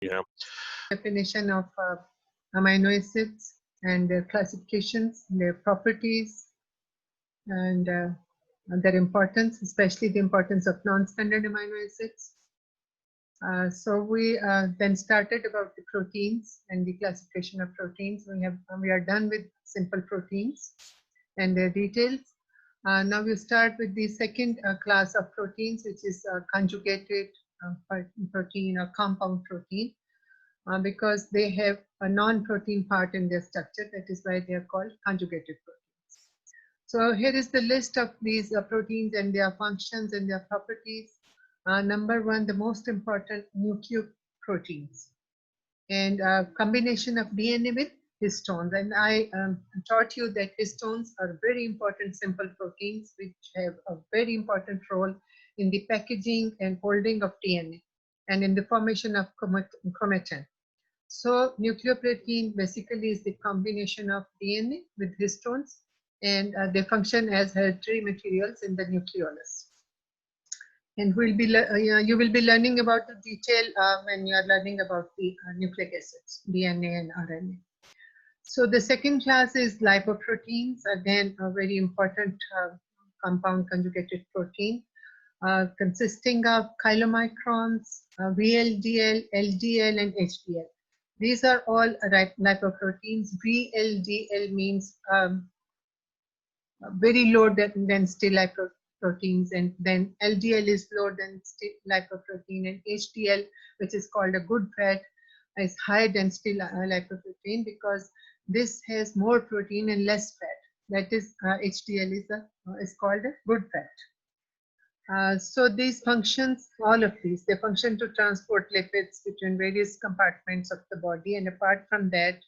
Yeah. Definition of amino acids and their classifications, their properties, and their importance, especially the importance of non-standard amino acids. So we then started about the proteins and the classification of proteins. We are done with simple proteins and their details. Now we start with the second class of proteins, which is conjugated protein or compound protein, because they have a non-protein part in their structure. That is why they are called conjugated proteins. So here is the list of these proteins and their functions and their properties. Number one, the most important, nucleoproteins, and combination of DNA with histones. And I taught you that histones are very important simple proteins which have a very important role in the packaging and holding of DNA and in the formation of chromatin. So nucleoprotein basically is the combination of DNA with histones, and they function as hereditary materials in the nucleolus. And you will be learning about the detail when you are learning about the nucleic acids, DNA and RNA. So the second class is lipoproteins, again a very important compound conjugated protein, consisting of chylomicrons, VLDL, LDL, and HDL. These are all lipoproteins. VLDL means very low density lipoproteins, and then LDL is low density lipoprotein, and HDL, which is called a good fat, is high density lipoprotein because this has more protein and less fat. That is, HDL is called a good fat. So these functions, all of these, they function to transport lipids between various compartments of the body. And apart from that,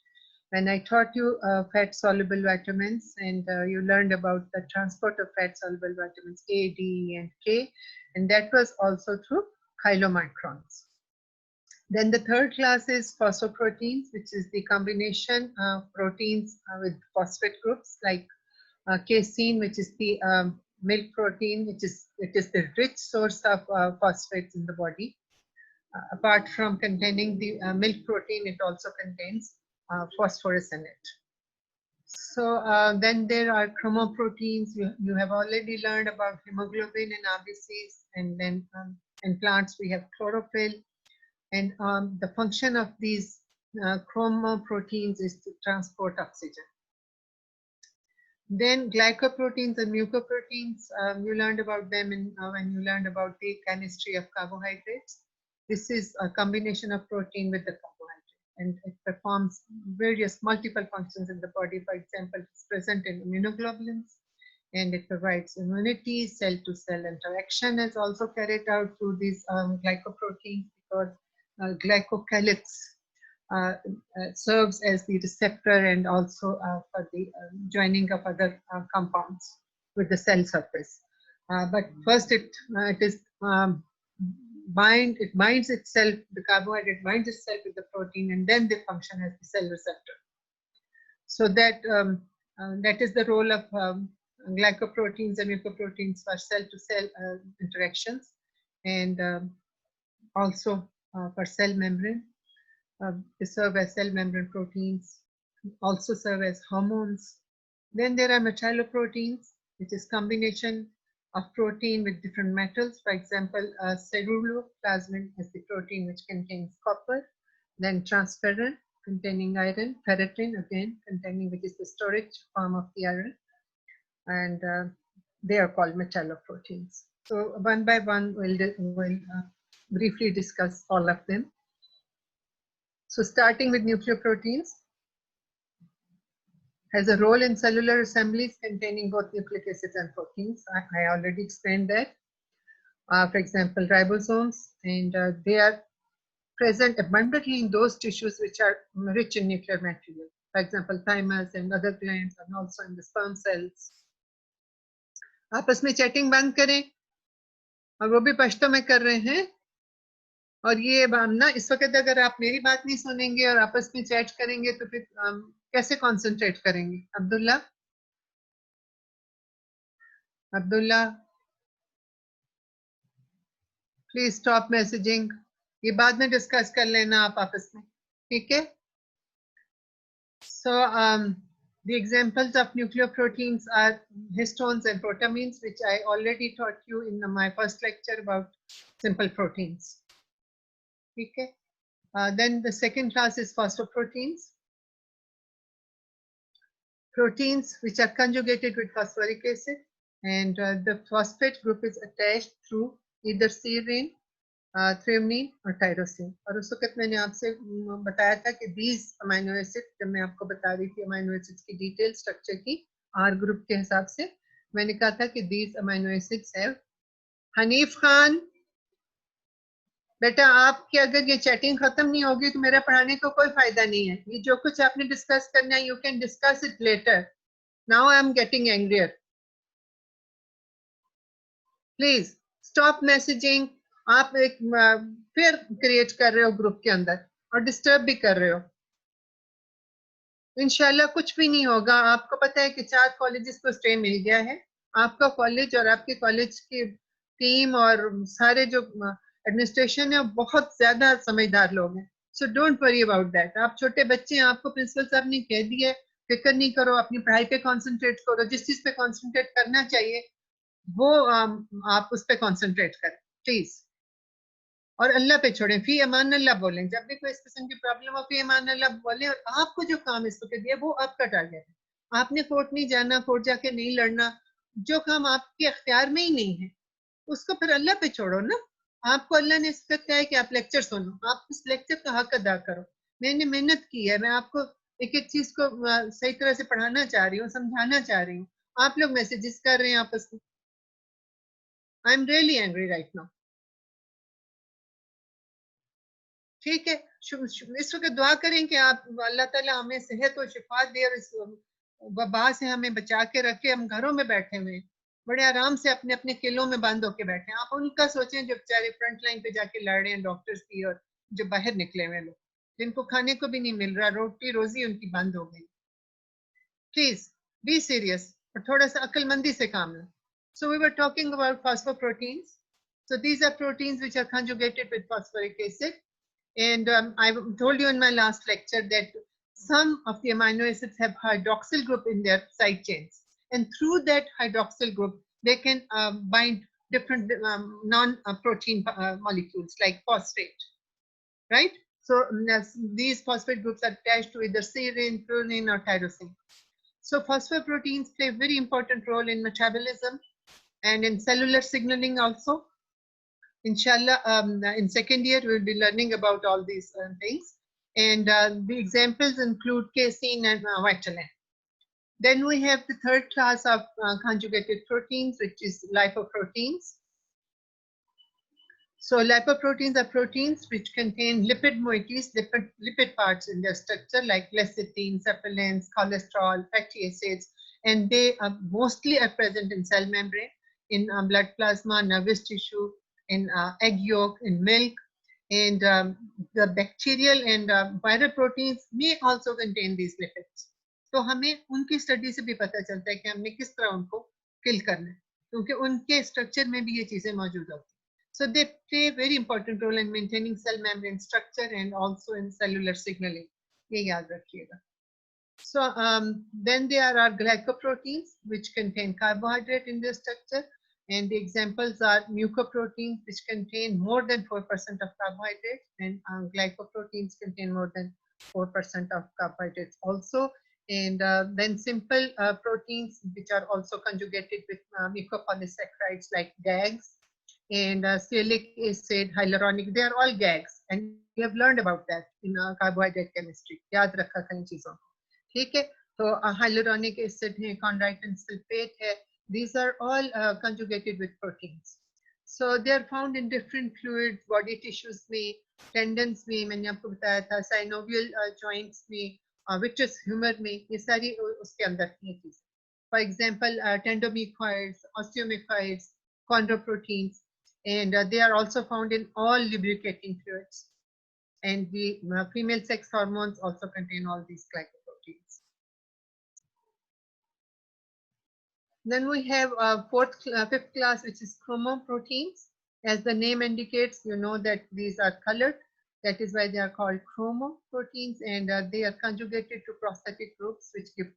when I taught you fat-soluble vitamins, and you learned about the transport of fat-soluble vitamins A, D, and K, and that was also through chylomicrons. Then the third class is phosphoproteins, which is the combination of proteins with phosphate groups, like casein, which is the milk protein, it is the rich source of phosphates in the body. Apart from containing the milk protein, it also contains phosphorus in it. So then there are chromoproteins. You have already learned about hemoglobin and RBCs, and then in plants we have chlorophyll. And the function of these chromoproteins is to transport oxygen. Then glycoproteins and mucoproteins, you learned about them when you learned about the chemistry of carbohydrates. This is a combination of protein with the carbohydrate, and it performs various multiple functions in the body. For example, it's present in immunoglobulins, and it provides immunity. Cell-to-cell interaction is also carried out through these glycoproteins, because glycocalyx serves as the receptor and also for the joining of other compounds with the cell surface. But first it binds itself, the carbohydrate binds itself with the protein, and then they function as the cell receptor. So that is the role of glycoproteins and mucoproteins for cell-to-cell interactions, and also for cell membrane. They serve as cell membrane proteins, also serve as hormones. Then there are metalloproteins, which is combination of protein with different metals. For example, ceruloplasmin is the protein which contains copper, then transferrin containing iron, ferritin again containing, which is the storage form of the iron, and they are called metalloproteins. So one by one, we'll briefly discuss all of them. So starting with nucleoproteins, has a role in cellular assemblies containing both nucleic acids and proteins. I already explained that. For example, ribosomes, and they are present abundantly in those tissues which are rich in nuclear material. For example, thymus and other glands, and also in the sperm cells. आपस में chatting बंद करें, और वो भी पश्तो में कर रहे हैं. और ये ना इस वक्त अगर आप मेरी बात नहीं सुनेंगे और आपस में चैट करेंगे तो फिर कैसे कंसंट्रेट करेंगे? Abdullah, please stop messaging. ये बाद में डिस्कस कर लेना आप आपस में, ठीक है? So the examples of nucleoproteins are histones and protamines, which I already taught you in my first lecture about simple proteins. Okay. Then the second class is phosphoproteins. Proteins which are conjugated with phosphoric acid, and the phosphate group is attached through either serine, थ्रेमनीन और tyrosine. और उस वक्त मैंने आपसे बताया था कि these amino acid, जब मैं आपको बता रही थी अमाइनो एसिड्स की डिटेल स्ट्रक्चर की आर ग्रुप के हिसाब से, मैंने कहा था कि these amino acids have. Hanif Khan बेटा, आपकी अगर ये चैटिंग खत्म नहीं होगी तो मेरा पढ़ाने को कोई फायदा नहीं है। ये जो कुछ आपने डिस्कस करना है, you can discuss it later. Now I am getting angrier. Please stop messaging. आप एक फिर क्रिएट कर रहे हो ग्रुप के अंदर और डिस्टर्ब भी कर रहे हो। इंशाल्लाह कुछ भी नहीं होगा। आपको पता है कि 4 कॉलेजेस को स्टे मिल गया है। आपका कॉलेज और आपके कॉलेज की टीम और सारे जो एडमिनिस्ट्रेशन है बहुत ज्यादा समझदार लोग हैं। So don't worry about that. आप छोटे बच्चे हैं, आपको प्रिंसिपल साहब ने कह दिया, फिक्र नहीं करो, अपनी पढ़ाई पे कॉन्सेंट्रेट करो। जिस चीज पे कॉन्सेंट्रेट करना चाहिए वो आप उस पर कॉन्सेंट्रेट करें प्लीज, और अल्लाह पे छोड़ें। फी अमान अल्लाह बोलें जब भी कोई इस किस्म की प्रॉब्लम हो, फी अमान अल्लाह बोलें। और आपको जो काम इस वक्त दिया वो आपका टारगेट है। आपने कोर्ट नहीं जाना, कोर्ट जाके नहीं लड़ना। जो काम आपके अख्तियार में ही नहीं है उसको फिर अल्लाह पे छोड़ो ना। आपको अल्लाह ने इस वक्त कहा है कि आप लेक्चर सुनो, आप उस लेक्चर का हक अदा करो। मैंने मेहनत की है, मैं आपको एक एक चीज को सही तरह से पढ़ाना चाह रही हूँ, समझाना चाह रही हूँ। आप लोग मैसेजेस कर रहे हैं आपस में। I am really angry right now. ठीक है, इस वक्त दुआ करें कि आप अल्लाह ताला हमें सेहत और शिफा दे और इस वबा से हमें बचा के रखे। हम घरों में बैठे हुए बड़े आराम से अपने अपने किलों में बंद होके बैठे हैं। आप उनका सोचें जो बेचारे फ्रंट लाइन पे जाके लड़ रहे हैं, डॉक्टर्स की, और जो बाहर निकले हुए लोग जिनको खाने को भी नहीं मिल रहा, रोटी रोजी उनकी बंद हो गई। प्लीज बी सीरियस और थोड़ा सा अक्लमंदी से काम लो। So we were talking about phosphoproteins. So these are proteins which are conjugated with phosphoric acid. And I told you in my last lecture that some of the amino acids have hydroxyl group in their side chains. And through that hydroxyl group, they can bind different non-protein molecules like phosphate, right? So these phosphate groups are attached to either serine, threonine, or tyrosine. So phosphoproteins play a very important role in metabolism and in cellular signaling also. Inshallah, in second year, we'll be learning about all these things. And the examples include casein and vitamin. Then we have the third class of conjugated proteins, which is lipoproteins. So lipoproteins are proteins which contain lipid moieties, lipid parts in their structure, like lecithin, saponins, cholesterol, fatty acids, and they mostly are present in cell membrane, in blood plasma, nervous tissue, in egg yolk, in milk, and the bacterial and viral proteins may also contain these lipids. तो हमें उनकी study से भी पता चलता है कि हमने किस तरह उनको किल करना है, क्योंकि उनके स्ट्रक्चर में भी ये चीजें मौजूद होती हैं. So they play a very important role in maintaining cell membrane structure and also in cellular signaling. ये याद रखिएगा. So then there are glycoproteins which contain carbohydrate in their structure, and the examples are mucoproteins which contain more than 4% of carbohydrates, and glycoproteins contain more than 4% of carbohydrates also. And then simple proteins which are also conjugated with mucopolysaccharides like GAGs, and sialic acid, hyaluronic, they are all GAGs, and we have learned about that in carbohydrate chemistry. याद रखा था इन चीजों को. ठीक है, तो hyaluronic acid है, chondroitin sulfate है, these are all conjugated with proteins. So they are found in different fluids, body tissues में, tendons में, मैंने आपको बताया था, synovial joints में, vitreous humor में, ये सारी उसके अंदर की चीजें. For example, tendomucoids, osteomucoids, chondroproteins, and they are also found in all lubricating fluids. And the female sex hormones also contain all these glycoproteins. Then we have fifth class, which is chromoproteins. As the name indicates, you know that these are colored. That is why they are called chromoproteins, and they are conjugated to prosthetic groups which give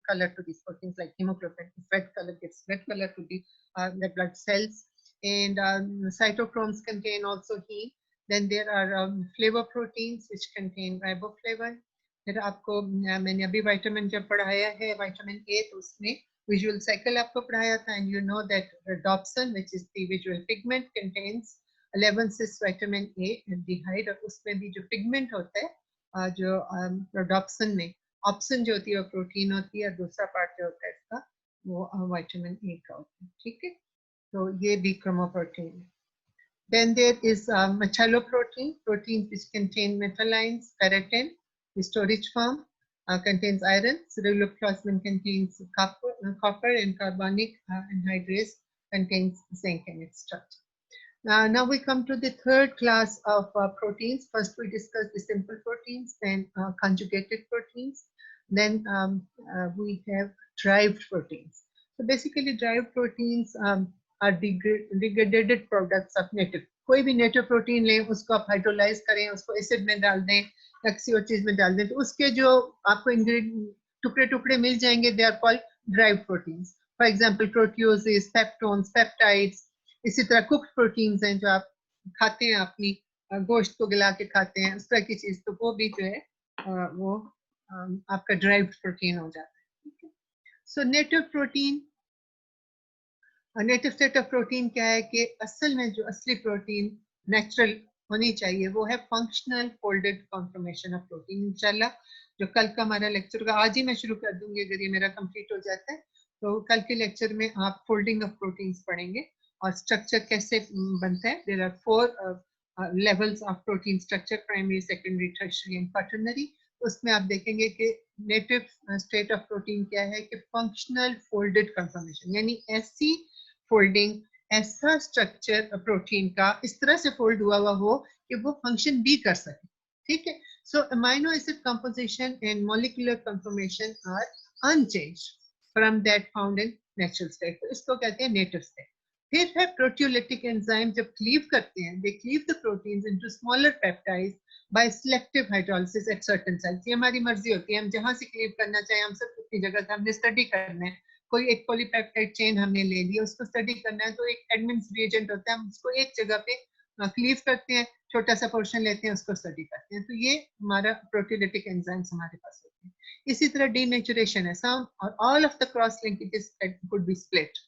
color to these proteins, like hemoglobin. Red color gives red color to the blood cells. And cytochromes contain also heme. Then there are flavor proteins which contain riboflavin. फिर आपको मैंने अभी vitamin जब पढ़ाया है vitamin A, तो उसमें visual cycle आपको पढ़ाया था, and you know that rhodopsin, which is the visual pigment, contains 11 cis vitamin A aldehyde, और उसमें भी जो पिगमेंट होता है जो rhodopsin में ऑप्शन जो होती है वो प्रोटीन होती है, और दूसरा पार्ट जो होता है इसका वो विटामिन ए का होता है, ठीक है। तो ये भी क्रोमोप्रोटीन है। Then there is metalloprotein, proteins which contain metallines, keratin, the storage form, contains iron, ceruloplasmin contains copper, and carbonic anhydrase contains zinc in its structure. Now we come to the third class of proteins. First we discussed the simple proteins, then conjugated proteins, then we have derived proteins. So basically derived proteins are degraded products of native. कोई भी native protein लें, उसको आप hydrolyze करें, उसको acid में डाल दें या किसी और चीज में डाल दें, तो उसके जो आपको टुकड़े टुकड़े मिल जाएंगे, they are called derived proteins. For example, proteoses, peptones, peptides. इसी तरह कुक्ड प्रोटीन्स हैं जो आप खाते हैं, अपनी गोश्त को गला के खाते हैं, उस तरह की चीज, तो वो भी जो है वो आपका ड्राइव्ड प्रोटीन हो जाता है। So native protein, native state of protein क्या है कि असल में जो असली प्रोटीन नेचुरल होनी चाहिए वो है functional folded conformation of protein. इंशाल्लाह जो कल का हमारा लेक्चर होगा, आज ही मैं शुरू कर दूंगी अगर ये मेरा कंप्लीट हो जाता है, तो कल के लेक्चर में आप फोल्डिंग ऑफ प्रोटीन्स पढ़ेंगे और स्ट्रक्चर कैसे बनता है। There are 4 levels of protein structure, primary, secondary, tertiary and quaternary. उसमें आप देखेंगे कि नेटिव स्टेट ऑफ प्रोटीन क्या है कि फंक्शनल फोल्डेड कन्फर्मेशन, यानी ऐसी फोल्डिंग, ऐसा स्ट्रक्चर प्रोटीन का इस तरह से फोल्ड हुआ हो कि वो फंक्शन भी कर सके, ठीक है। So amino acid composition and molecular conformation are unchanged from that found in natural state, तो इसको कहते हैं नेटिव स्टेट। फिर है प्रोटियोलिटिक एंजाइम, जब क्लीव करते हैं, they cleave the proteins into smaller peptides by selective hydrolysis at certain sites. ये हमारी मर्जी होती है, हम जहां से क्लीव करना चाहें, हम सब अपनी जगह से हमने स्टडी करना है, कोई एक पॉलीपेप्टाइड चेन हमने ले लिया, उसको स्टडी करना है, तो एक एडमिन्स रिएजेंट होता है, हम उसको एक जगह पे क्लीव करते हैं, छोटा सा पोर्शन लेते हैं, उसको स्टडी करते हैं, तो ये हमारा प्रोटियोलिटिक एंजाइम्स हमारे पास होते हैं। इसी तरह डीनेचुरेशन है, सम और all of the cross linkages could be split.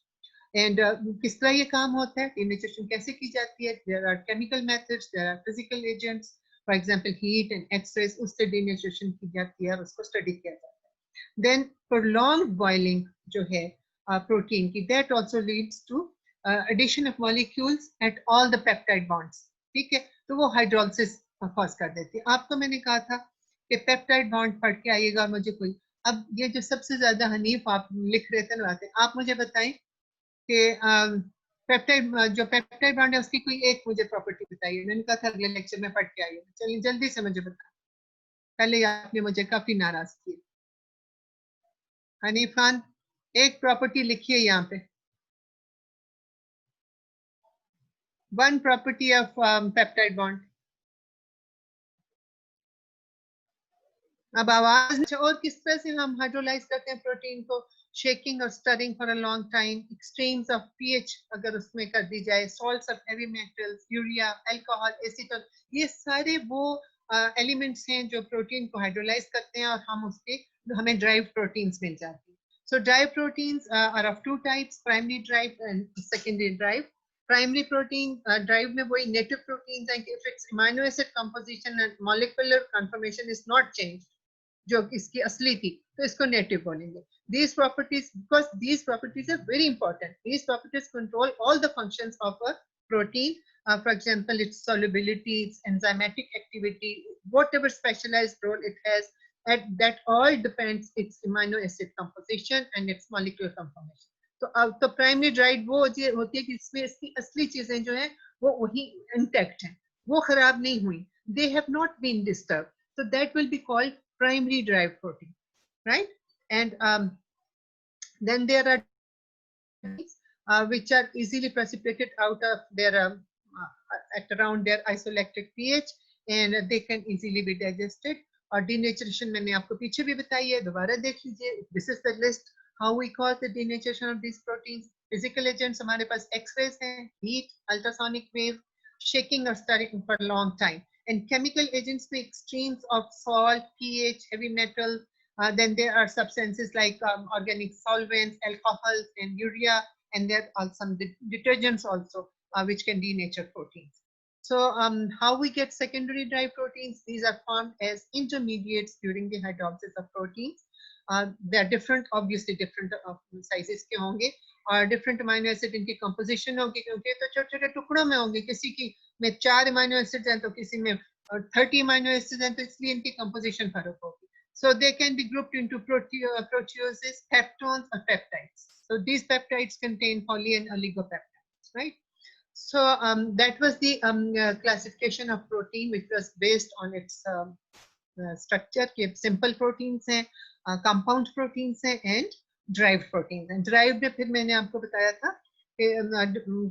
And किस तरह ये काम होता है, डीनेचुरेशन कैसे की जाती है? There are chemical methods, there are physical agents, for example heat and X-rays, उससे डीनेचुरेशन की जाती है और उसको स्टडी किया जाता है। देन prolonged boiling जो है प्रोटीन की, that also leads to addition of molecules at all the peptide bonds, ठीक है, तो वो हाइड्रोलिसिस कॉज कर देती है। आपको मैंने कहा था कि पेप्टाइड बॉन्ड पढ़ के आइएगा मुझे कोई। अब ये जो सबसे ज्यादा हनीफ आप लिख रहे थे ना, आप मुझे बताएं कि पेप्टाइड जो पेप्टाइड बॉन्ड है उसकी कोई एक मुझे प्रॉपर्टी बताइए। मैंने कहा था अगले लेक्चर में पढ़ के आइए, चलिए जल्दी से मुझे बताएं, पहले आपने मुझे काफी नाराज किया। हनीफ खान, एक प्रॉपर्टी लिखिए यहाँ पे, one property of peptide bond. अब आवाज, और किस तरह से हम हाइड्रोलाइज करते हैं प्रोटीन को? शेकिंग और stirring for a long time, extremes of pH अगर उसमें कर दी जाए, salts of heavy metals, urea, alcohol, acetone, ये सारे वो एलिमेंट्स हैं जो प्रोटीन को हाइड्रोलाइज करते हैं और हम उसके हमें ड्राइव प्रोटीन्स मिल जाती है। So derived proteins are of two types, primary derived and secondary derived. Primary protein derived में वही native proteins हैं कि if its amino acid composition and molecular conformation is not changed, जो इसकी असली थी, तो इसको native बोलेंगे। These properties, because these properties are very important. These properties control all the functions of a protein. For example, its solubility, its enzymatic activity, whatever specialized role it has, that all depends its amino acid composition and its molecular conformation. तो primary dried वो होती है कि इसमें इसकी असली चीजें जो हैं वो वही इंटैक्ट हैं, वो खराब नहीं हुई, they have not been disturbed, so that will be called primary derived protein, right? And then there are which are easily precipitated out of their at around their isoelectric pH, and they can easily be digested. और denaturation मैंने आपको पीछे भी बताई है, दोबारा देख लीजिए. This is the list how we cause the denaturation of these proteins. Physical agents हमारे पास X-rays हैं, heat, ultrasonic wave, shaking or stirring for a long time. And chemical agents में extremes of salt, pH, heavy metal. Then there are substances like organic solvents, alcohols, and urea, and there are some detergents also which can denature proteins. So how we get secondary dry proteins? These are formed as intermediates during the hydrolysis of proteins. They are different, obviously different sizes के होंगे, और different amino acid इनकी composition होगी, क्योंकि तो छोटे-छोटे टुकड़ों में होंगे, किसी की में 4 amino acids हैं तो किसी में 30 amino acids हैं, तो इसलिए इनकी composition फर्क होगी. So they can be grouped into proteoses, peptones, or peptides. So these peptides contain poly and oligopeptides, right? So that was the classification of protein, which was based on its structure. कि simple proteins हैं, compound proteins हैं, and derived proteins. And derived में फिर मैंने आपको बताया था कि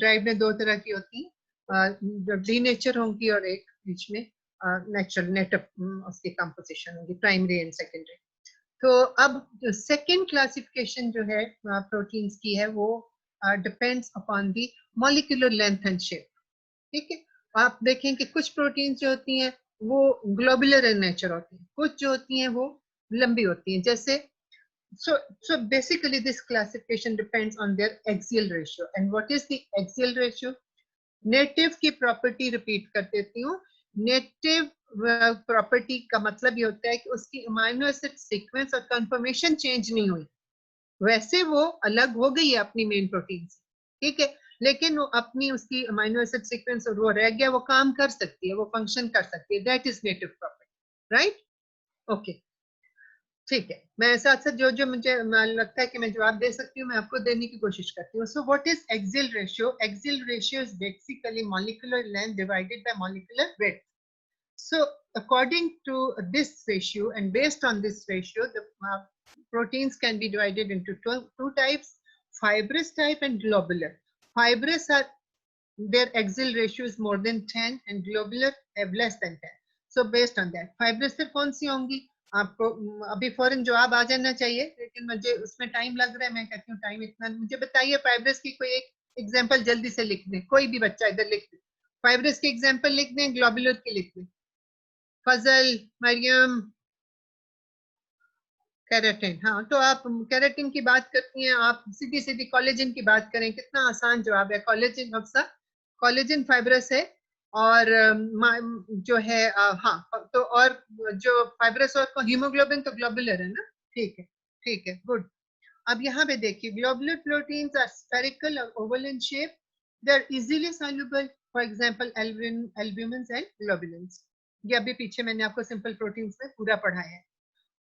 derived में दो तरह की होती हैं, denature होंगी और एक बीच में natural native उसकी composition होगी, primary and secondary. तो अब second classification जो है proteins की है वो depends upon the molecular length and shape. ठीक है, आप देखें कि कुछ प्रोटीन्स जो होती हैं वो ग्लोबुलर इन नेचर होती हैं, कुछ जो होती हैं वो लंबी होती हैं. जैसे so basically this classification depends on their axial ratio. And what is the axial ratio? Native की प्रॉपर्टी रिपीट कर देती हूँ. नेटिव प्रॉपर्टी का मतलब ये होता है कि उसकी अमाइनो एसिड सीक्वेंस और कंफर्मेशन चेंज नहीं हुई, वैसे वो अलग हो गई है अपनी मेन प्रोटीन से, ठीक है, लेकिन वो अपनी उसकी अमाइनो एसिड सीक्वेंस और वो रह गया, वो काम कर सकती है, वो फंक्शन कर सकती है. That is native property, right? Okay, ठीक है. मैं साथ साथ जो जो मुझे लगता है कि मैं जवाब दे सकती हूँ मैं आपको देने की कोशिश करती हूँ. So what is axial ratio? Axial ratio is basically molecular length divided by molecular weight. So according to this ratio and based on this ratio, the proteins can be divided into two types: fibrous type and globular. Fibrous are their axial ratio is more than 10 and globular have less than 10. So based on that, fibrous फिर कौन सी होंगी? आपको अभी फौरन जवाब आ जाना चाहिए, लेकिन मुझे उसमें टाइम लग रहा है. मैं कहती हूँ टाइम इतना, मुझे बताइए फाइब्रस की कोई एक एग्जांपल जल्दी से लिख दें, कोई भी बच्चा इधर लिख दे. फाइब्रस की एग्जांपल लिख दें, ग्लोबुलर की लिख दें. फजल, मरियम. केराटिन, हाँ, तो आप केराटिन की बात करती हैं, आप सीधी सीधी कोलेजन की बात करें, कितना आसान जवाब है. कोलेजन हफ्सा, कोलेजन फाइब्रस है, और जो है हाँ, तो और जो फाइब्रस और हीमोग्लोबिन तो ग्लोबुलर है ना. ठीक है, ठीक है, गुड. अब यहाँ पे देखिए, ग्लोबुलर प्रोटीन्स आर स्फेरिकल और oval in shape. They are easily soluble, for example albumins and globulins. ये अभी पीछे मैंने आपको सिंपल प्रोटीन्स में पूरा पढ़ाया है.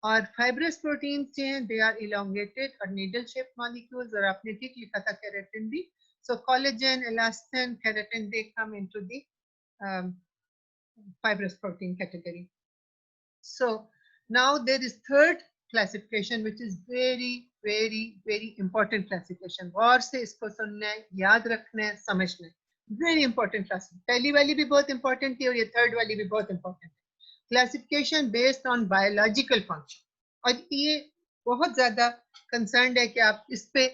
और फाइब्रस प्रोटीन्स जो हैं दे आर इलोंगेटेड और नीडल शेप मॉलिक्यूल्स, और आपने ठीक लिखा था केराटिन भी. So collagen, elastin, keratin, they come into the fibrous protein category. So now there is third classification which is very important classification. गौर से इसको सुनना है, याद रखना है, समझना है. Very important classification. पहली वाली भी बहुत important थी और ये थर्ड वाली भी बहुत important है. Classification based on biological function. और ये बहुत ज्यादा concerned है कि आप इस पे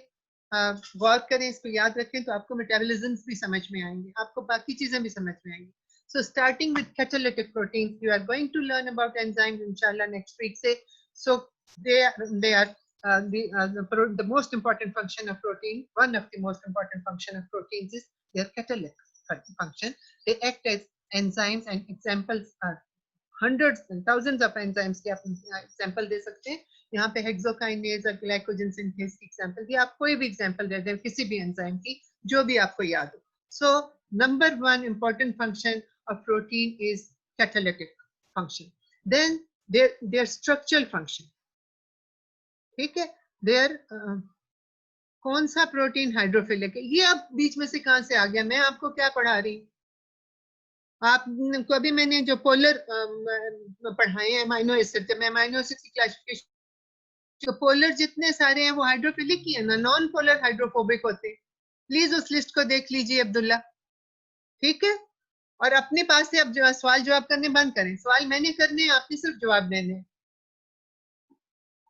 गौर करें, इसको याद रखें, तो आपको मेटाबॉलिज्म्स भी समझ में आएंगे, आपको बाकी चीजें भी समझ में आएंगी. So starting with catalytic proteins, you are going to learn about enzymes inshallah next week. So they are the most important function of protein. One of the most important function of proteins is their catalytic function. They act as enzymes, and examples are hundreds and thousands of enzymes के आप example दे सकते हैं. यहाँ पे hexokinase और glycogen synthase की example दी, आप कोई भी example दे दें किसी भी enzyme की जो भी आपको याद हो. So number one important function of protein is catalytic function. Then their structural function. ठीक है, their कौन सा प्रोटीन हाइड्रोफिलिक है? ये अब बीच में से कहां से आ गया? मैं आपको क्या पढ़ा रही? आपको अभी मैंने जो पोलर पढ़ाए हैं अमाइनो एसिड, जब मैं अमाइनो एसिड की क्लासिफिकेशन, जो पोलर जितने सारे हैं वो हाइड्रोफिलिक ही है ना, नॉन पोलर हाइड्रोफोबिक होते हैं. प्लीज उस लिस्ट को देख लीजिए अब्दुल्ला, ठीक है? और अपने पास से अब जो सवाल जवाब करने बंद करें, सवाल मैंने करने, आपने सिर्फ जवाब देने।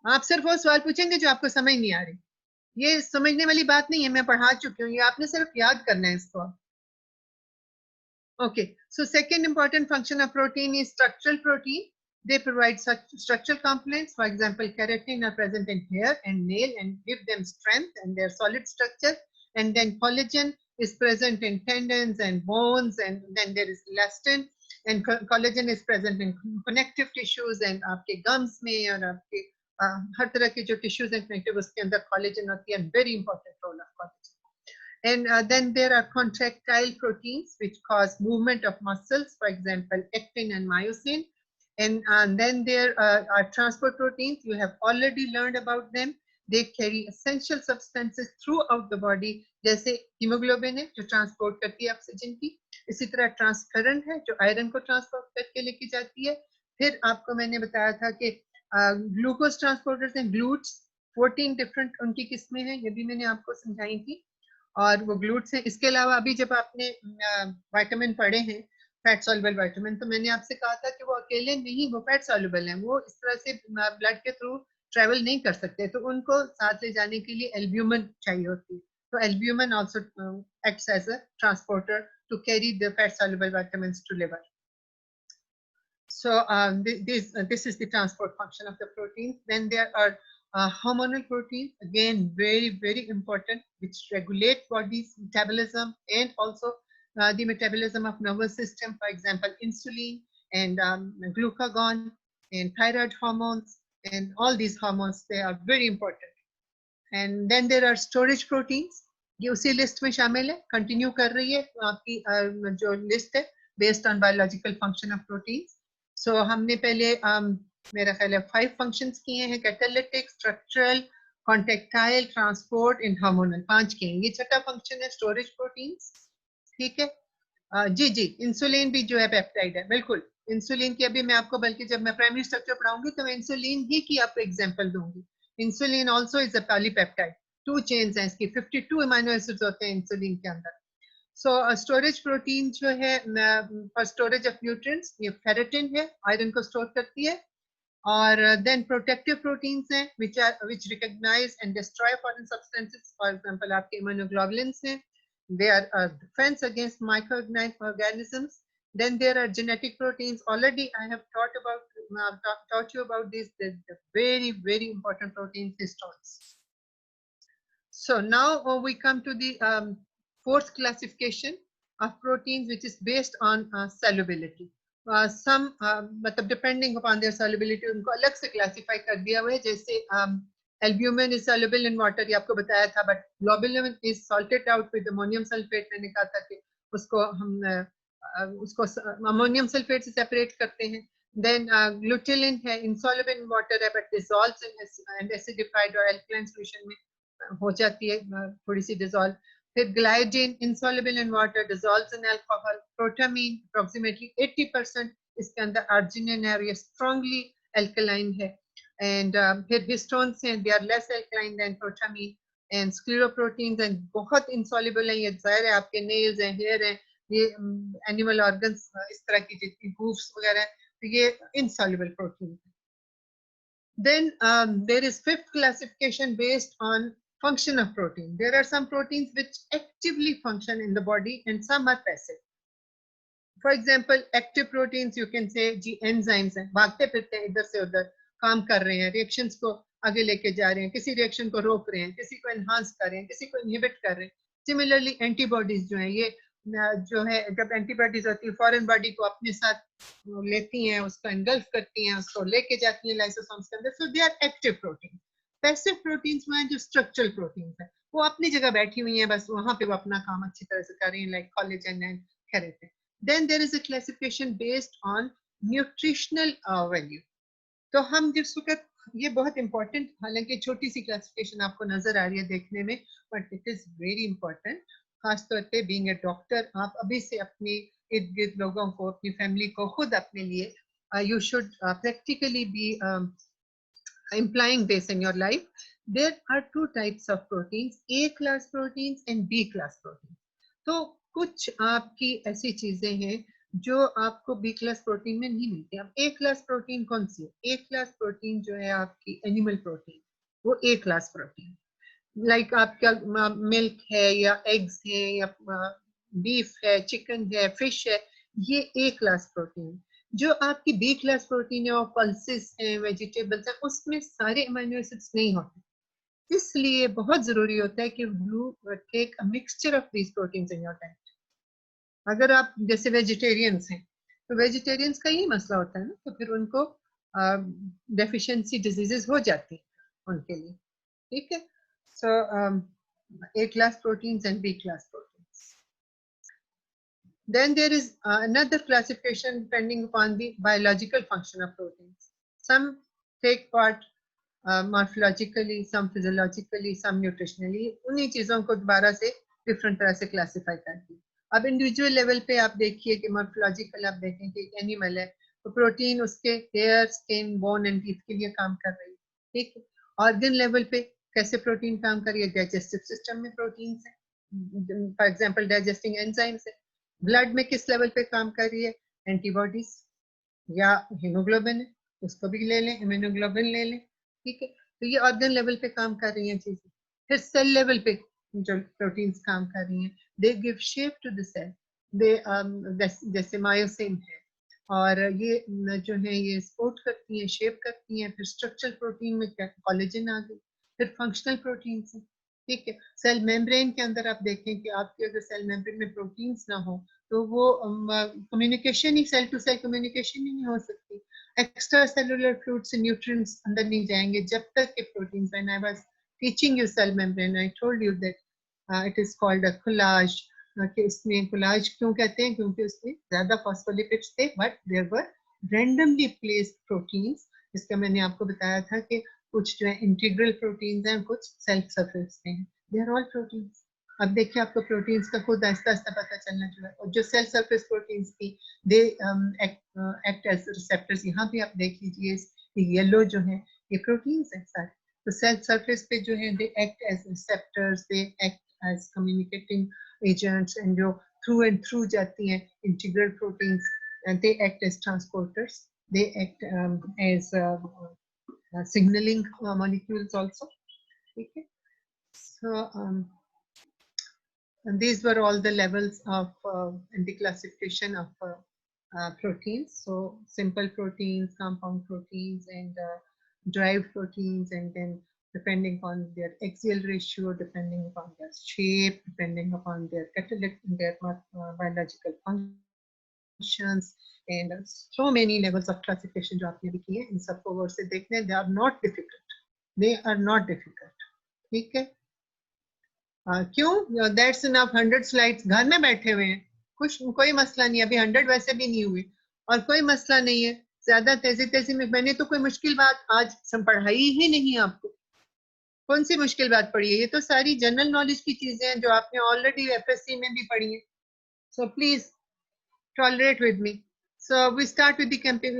आप सिर्फ वो सवाल पूछेंगे जो आपको समझ नहीं आ रही, ये समझने वाली बात नहीं है, मैं पढ़ा चुकी हूँ, ये आपने सिर्फ याद करना है इसको। Okay, so second important function of protein is structural protein. They provide such structural components. For example, keratin are present in hair and nail and give them strength and their solid structure. And then collagen is present in tendons and bones, and then there is elastin. And collagen is present in connective tissues and आपके gums में और आपके हर तरह के जो tissues and connective उसके अंदर collagen होती है, and very important role of collagen. And then there are contractile proteins which cause movement of muscles, for example, actin and myosin. And then there are transport proteins. You have already learned about them. They carry essential substances throughout the body, जैसे haemoglobin है जो transport करती है oxygen की, इसी तरह ट्रांसफेरन है जो आयरन को ट्रांसपोर्ट करके लेके जाती है। फिर आपको मैंने बताया था कि ग्लूकोज ट्रांसपोर्टर्स हैं, ग्लूट्स, 14 डिफरेंट उनकी किस्में हैं, ये भी मैंने आपको समझाई थी। और वो ग्लूट्स हैं। इसके अलावा अभी जब आपने विटामिन पढ़े हैं, फैट सॉल्युबल विटामिन, तो मैंने आपसे कहा था कि वो अकेले नहीं, वो फैट सॉल्युबल हैं, वो इस तरह से ब्लड के थ्रू ट्रेवल नहीं कर सकते, तो उनको साथ ले जाने के लिए एल्ब्यूमिन चाहिए होती है। तो albumin also acts as a transporter to carry the fat soluble vitamins to liver. So this is the transport function of the proteins. Then there are hormonal proteins, again very important, which regulate body's metabolism and also the metabolism of nervous system. For example, insulin and glucagon and thyroid hormones, and all these hormones, they are very important. And then there are storage proteins. ये उसी list में शामिल है, continue कर रही है आपकी जो लिस्ट है based on biological function of proteins. So हमने पहले मेरा ख्याल है 5 फंक्शंस किए हैं, catalytic, structural, contractile, transport and hormonal, 5 किए हैं. ये छठा फंक्शन है स्टोरेज प्रोटीन्स, ठीक है? जी जी, इंसुलिन भी जो है पेप्टाइड है, बिल्कुल. इंसुलिन की अभी मैं आपको, बल्कि जब मैं प्राइमरी स्ट्रक्चर पढ़ाऊंगी तो मैं इंसुलिन ही की आपको एग्जांपल दूंगी. Insulin also is a polypeptide, 2 chains हैं इसकी, 52 अमीनो एसिड्स होते हैं इंसुलिन के अंदर. सो स्टोरेज प्रोटीन जो है फॉर स्टोरेज ऑफ न्यूट्रिएंट्स, ये फेरेटिन है, आयरन को स्टोर करती है. और देन प्रोटेक्टिव प्रोटीन्स हैं which recognize and destroy foreign substances. For example आपके इम्यूनोग्लोबुलिन्स हैं, they are a defense against microorganisms. Then there are genetic proteins. Already I have taught you about these, the very important proteins, histones. So now we come to the fourth classification of proteins, which is based on solubility. Some मतलब depending upon their solubility उनको अलग से classify कर दिया हुआ है. जैसे albumin is soluble in water, ये आपको बताया था, but globulin is salted out with ammonium sulfate. मैंने कहा था कि उसको हम उसको ammonium sulfate से separate करते हैं. Then glutenin है, insoluble in water है, but dissolves in acidified or alkaline solution में हो जाती है थोड़ी सी डिसॉल्व. फिर ग्लाइडिन, insoluble in water, dissolves in alcohol. Protamine approximately 80% इसके अंदर arginine है और ये strongly alkaline है. And फिर histones हैं, they are less alkaline than protamine. And scleroproteins and बहुत insoluble हैं, ये जाहिर है आपके nails हैं, hair हैं, ये animal organs, इस तरह की जितनी hoofs वगैरह, तो ये insoluble protein. Then there is fifth classification based on function of protein. There are some proteins which actively function in the body and some are passive. For example, active proteins you can say ji enzymes हैं, भागते फिरते हैं इधर से उधर, काम कर रहे हैं, reactions को आगे लेके जा रहे हैं, किसी reaction को रोक रहे हैं, किसी को enhance कर रहे हैं, किसी को inhibit कर रहे हैं. Similarly, antibodies जो हैं, ये जो है जब एंटीबॉडीज होती है फॉरेन बॉडी को अपने साथ लेती हैं, उसको एंगल्फ करती हैं, उसको लेके जाती हैं लाइसोसोम्स के अंदर. So they are active protein. Passive proteins में जो स्ट्रक्चरल प्रोटीन्स है, वो अपनी जगह बैठी हुई हैं, बस वहां पे वो अपना काम अच्छी तरह से कर रही हैं, like collagen and keratin. Then there is a classification based on nutritional value. तो हम जिस वक्त, ये बहुत इंपॉर्टेंट, हालांकि छोटी सी क्लासिफिकेशन आपको नजर आ रही है देखने में, but it is very important. खासतौर पे बीइंग अ डॉक्टर, आप अभी से अपने इर्द गिर्द लोगों को, अपनी फैमिली को, खुद अपने लिए, you should practically be implying this in your life. there are two types of proteins, A class proteins and B class proteins. तो कुछ आपकी ऐसी चीजें हैं जो आपको बी क्लास प्रोटीन में नहीं मिलती। अब ए क्लास प्रोटीन कौन सी है? ए क्लास प्रोटीन जो है आपकी एनिमल प्रोटीन, वो ए क्लास प्रोटीन, लाइक आपका मिल्क है या एग्स है या बीफ है, चिकन है, फिश है, ये ए क्लास प्रोटीन। जो आपकी बी क्लास प्रोटीन है और पल्सेस हैं, वेजिटेबल्स हैं, उसमें सारे अमीनो एसिड्स नहीं होते। इसलिए बहुत जरूरी होता है कि you take a mixture of these proteins in your diet. अगर आप जैसे वेजिटेरियंस हैं तो वेजिटेरियंस का यही मसला होता है ना, तो फिर उनको डेफिशिएंसी डिजीजेस हो जाती है उनके लिए। ठीक है, सो A class proteins and B class proteins. Then there is another classification depending upon the biological function of proteins. Some take part morphologically, some physiologically, some nutritionally. उन्हीं चीजों को दोबारा से डिफरेंट तरह से क्लासिफाई करती है। अब इंडिविजुअल लेवल पे आप देखिए कि मॉर्फोलॉजिकल आप देखें कि एनिमल है तो प्रोटीन उसके hair, skin, bone and teeth के लिए काम कर रही है। ठीक है, ऑर्गन लेवल पे कैसे प्रोटीन काम कर रही है? डाइजेस्टिव सिस्टम में प्रोटीन है, फॉर एग्जांपल डाइजेस्टिंग एंजाइम्स है। ब्लड में किस लेवल पे काम कर रही है? एंटीबॉडीज या हीमोग्लोबिन है, उसको भी ले लें, इम्यूनोग्लोबिन ले लें। ठीक है, तो ये ऑर्गन लेवल पे काम कर रही हैं चीजें। फिर सेल लेवल पे जो प्रोटीन्स काम कर रही हैं, they give shape to the cell, they जैसे मायोसिन है, और ये जो है ये सपोर्ट करती हैं, शेप करती हैं। फिर स्ट्रक्चरल प्रोटीन में क्या? कोलेजन आ गई। फिर फंक्शनल प्रोटीन है। ठीक है, सेल मेम्ब्रेन के अंदर आप देखें कि आपके अगर सेल मेम्ब्रेन में प्रोटीन्स ना हो तो वो कम्युनिकेशन ही, सेल टू सेल कम्युनिकेशन ही नहीं हो सकती। Extra cellular fluids and nutrients अंदर नहीं जाएंगे जब तक कि proteins. When I was teaching you cell membrane, I told you that it is called a collage. कि इसमें कोलाज क्यों कहते हैं? क्योंकि उसमें ज्यादा फॉस्फोलिपिड्स थे, but there were randomly placed proteins. जिसका मैंने आपको बताया था कि कुछ जो है इंटीग्रल प्रोटीन्स हैं, कुछ सेल्फ सरफेस पे हैं। They are all proteins. अब देखिए आपको प्रोटीन्स का खुद आहिस्ता आहिस्ता पता चलना जो है। और जो सेल सरफेस प्रोटीन्स की दे एक्ट एज रिसेप्टर्स। यहाँ पे आप देख लीजिए येलो जो है ये प्रोटीन्स है सारे। तो सेल सरफेस पे जो है they act as receptors, they act as communicating agents, and जो थ्रू एंड थ्रू जाती हैं integral proteins, they act as transporters, they act as signaling molecules also. Okay, so and these were all the levels of in the classification of proteins. So simple proteins, compound proteins, and derived proteins, and then depending on their axial ratio, depending upon their shape, depending upon their catalytic, their biological functions, and so many levels of classification जो आपने भी किए हैं, इन सबको गौर से देखने। they are not difficult, they are not difficult। ठीक है, क्यों? दैट्स इनफ, 100 स्लाइड्स, घर में बैठे हुए हैं, कुछ कोई मसला नहीं। अभी 100 वैसे भी नहीं हुए और कोई मसला नहीं है। ज्यादा तेजी तेजी में मैंने तो कोई मुश्किल बात आज पढ़ाई ही नहीं आपको। कौन सी मुश्किल बात पढ़ी है? ये तो सारी जनरल नॉलेज की चीजें हैं जो आपने ऑलरेडी एफएससी में भी पढ़ी है। So please tolerate with me. So we start with the